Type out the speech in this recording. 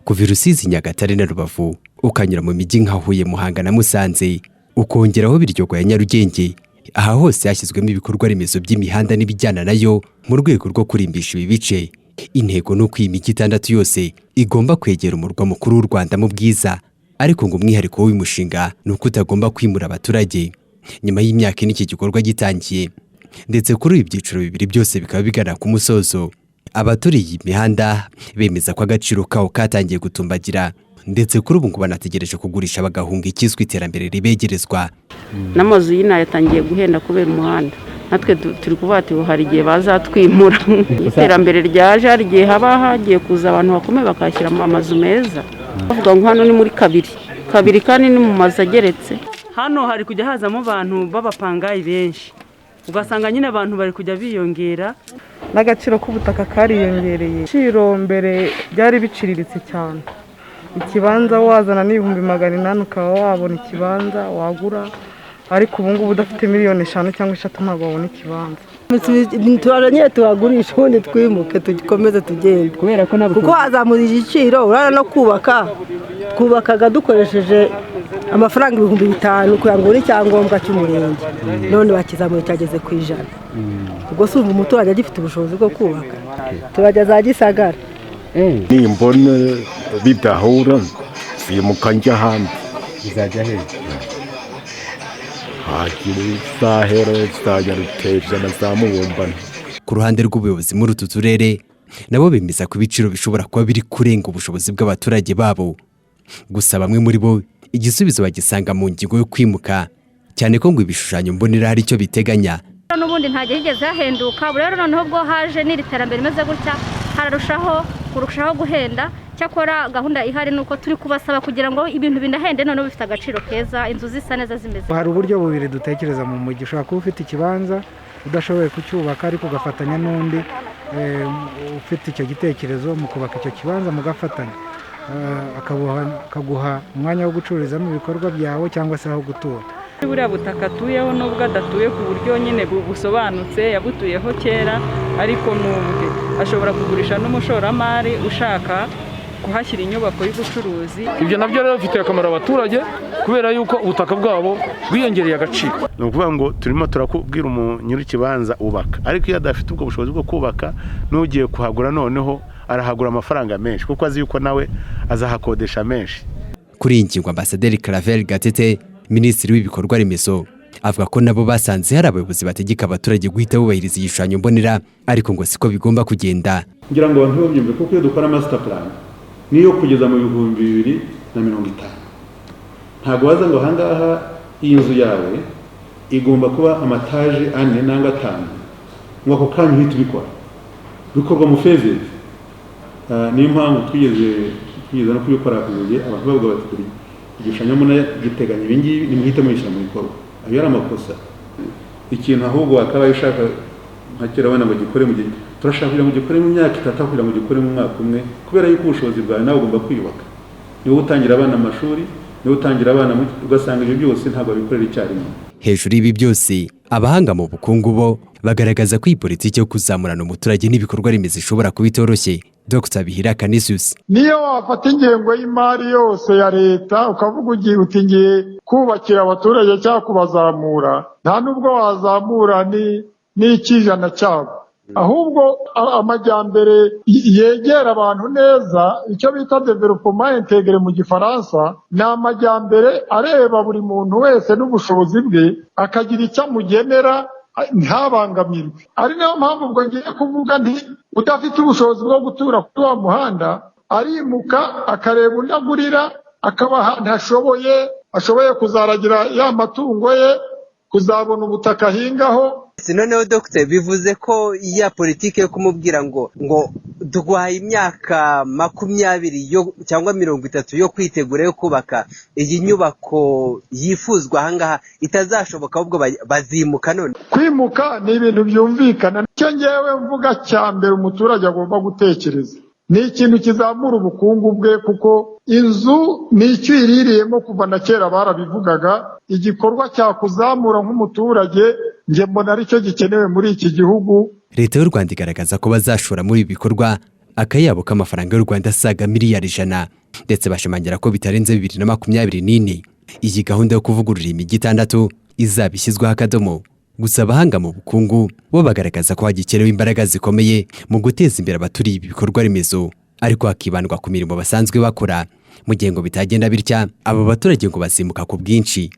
kuva Rusizi, Nyagatare na Rubavu ukanyura mu mijyi nka Huye, Muhanga na Musanze ukongeraho Biryogo ya Nyarugenge. Aha hose hashyizwemo ibikorwa remezo by'imihanda n'ibijyana nayo mu rwego rwo kurimbisha ibi bice. Intego nuko iyi mijyi 6 yose igomba kwegera umurwa mukuru w'u Rwanda mu Bwiza, ariko ngo umwihariko w'uyu mushinga nuko utagomba kwimura abaturage. Nyuma y'imyaka n'iki gikorwa gitangiye ndetse kuri ibi byiciro bibiri byose bikaba bigana ku musozo, abaturiye imihanda bemeza ko agaciro kawo katangiye gutumbagira, ndetse kuri ubu ngo banategereje kugurisha bagahunga ikizwi iterambere ribegerezwa. N'amazu y'ina yatangiye guhenda kubera umuhanda, natwe turi kuvuga ati hari igihe bazatwimura. Iterambere ryaje, hari igihe haba hagiye kuza abantu bakomeye bakashyira amazu meza. Bavuga ngo hano ni muri kabiri kandi ni mu mazu ageretse. Hano hari kujya hazamo abantu b'abapangayi benshi, ugasanga nyine abantu bari kujya biyongera, n'agaciro k'ubutaka kariyongereye. Agaciro mbere byari biciriritse cyane, ikibanza wazana n'ibihumbi 800 ukaba wabona ikibanza wagura, ariko ubu ngubu udafite miliyoni 5 cyangwa 6 ntabwo wabona ikibanza. Turanye tuhagurisha ubundi twimuke tugikomeze tugende, kubera ko ntabwo kuko azamura igiciro. Urana no twubakaga dukoresheje amafaranga 5,000 kugira ngo n'icyangombwa cy'umurenge, none bakizamuye cyageze ku 100. Ubwo se umuturage agifite ubushobozi bwo kubaka, turajya za Gisagara. Nimbona bidahura simuka njya ahandi. Izajya he? Hakiri sahero zajya ruteje na zamubumbana. Ku ruhande rw'ubuyobozi muri utu turere nabo bemeza ko ibiciro bishobora kuba biri kurenga ubushobozi bw'abaturage babo. Gusa bamwe muri bo igisubizo bagisanga mu ngingo yo kwimuka, cyane ko ngo ibishushanyo mbonera hari icyo biteganya. N'ubundi ntagiye higeze hahenduka, rero noneho bwo haje n'iri terambere rimeze gutya kurushaho guhenda. Cyakora gahunda ihari nuko turi kubasaba kugira ngo ibintu binahende noneho bifite agaciro keza, inzu zisa neza zimeze. Hari uburyo bubiri dutekereza mu mujyi. Ushobora kuba ufite ikibanza udashoboye kucyubaka, ariko ugafatanya n'undi ufite icyo gitekerezo mu kubaka icyo kibanza, mugafatanya akaguha umwanya wo gucururizamo ibikorwa byawe cyangwa se aho gutura. Buriya butaka atuyeho nubwo adatuye ku buryo nyine busobanutse, yabutuyeho kera, ariko n'ubwe ashobora kugurisha n'umushoramari ushaka kuhashyira inyubako y'ubucuruzi. Ibyo nabyo rero bifitiye akamaro abaturage kubera yuko ubutaka bwabo bwiyongereye agaciro. Ni ukuvuga ngo turimo turakubwira umunyiri ikibanza ubaka, ariko iyo adafite ubwo bushobozi bwo kubaka, n'ugiye kuhagura noneho arahagura amafaranga menshi kuko azi yuko nawe azahakodesha menshi. Kuri iyi ngingo Ambasaderi Claver Gatete, Minisitiri w'ibikorwa remezo, avuga ko nabo basanze hari abayobozi bategeka abaturage guhita bubahiriza igishushanyo mbonera, ariko ngo siko bigomba kugenda. Ngira ngo abantu babyumve kuko iyo dukora master plan niyo kugeza mu 2050, ntabwo waza ngo ahangaha iyi nzu yawe igomba kuba amataje 4 nangwa 5 ngo ako kanya uhita ubikora, bikorwa mu fezezi. Niyo mpamvu twigeze no kubikora kugiye abantu bavuga bati kuri igishushanyo mbonera giteganya ibi ngibi nimuhite muyishyira mu bikorwa. Ayo ari amakosa. Ikintu ahubwo akaba yishaka nka kera abana ngo gikore mu gihe turashaka kugira ngo gikore mu myaka 3 kugira ngo gikore mu mwaka umwe, kubera yuko ubushobozi bwawe nawe ugomba kwiyubaka. Niwo utangira abana amashuri, niwo utangira abana ugasanga ibyo byose ntabwo bikorera icyarimwe. Hejuru y'ibi byose abahanga mu bukungu bo bagaragaza ko iyi politiki yo kuzamurana umuturage n'ibikorwa remezo ishobora kuba itoroshye. Dr. Bihira Canisius: niyo wafata ingengo y'imari yose ya leta ukavuga uti ngiye kubakira abaturage cyangwa kubazamura, nta nubwo wazamura n'ikijana cyabo, ahubwo amajyambere yegera abantu neza, icyo bita development integre mu Gifaransa, ni amajyambere areba buri muntu wese n'ubushobozi bwe, akagira icyo amugenera ntabangamirwe. Ari nayo mpamvu ubwo ngiye kuvuga nti udafite ubushobozi bwo gutura kuri wa muhanda arimuka akareba undi agurira, akaba ashoboye kuzaragira ya matungo ye, kuzabona ubutaka ahingaho. Noneho Dr. bivuze ko iya politiki yo kumubwira ngo duhaye imyaka 20 cyangwa 30 yo kwitegura yo kubaka iyi nyubako yifuzwa ahangaha itazashoboka, ahubwo bazimuka. None kwimuka ni ibintu byumvikana. Icyo ngewe mvuga cya mbere umuturage agomba gutekereza ni ikintu kizamura ubukungu bwe, kuko inzu ni icyo iririyemo kuva na kera barabivugaga. Igikorwa cya kuzamura nk'umuturage nge mbona ari cyo gikenewe muri iki gihugu. Leta y'u Rwanda igaragaza ko bazashora muri ibi bikorwa akayabo k'amafaranga y'u Rwanda asaga miliyari 100 ndetse bashimangira ko bitarenze 2024 iyi gahunda yo kuvugurura imijyi 6 izaba ishyizweho akadomo. Gusa abahanga mu bukungu bo bagaragaza ko hagikenewe imbaraga zikomeye mu guteza imbere abaturiye ibi bikorwa remezo, ariko hakibandwa ku mirimo basanzwe bakora. Mu gihe ngo bitagenda bitya aba baturage ngo bazimuka ku bwinshi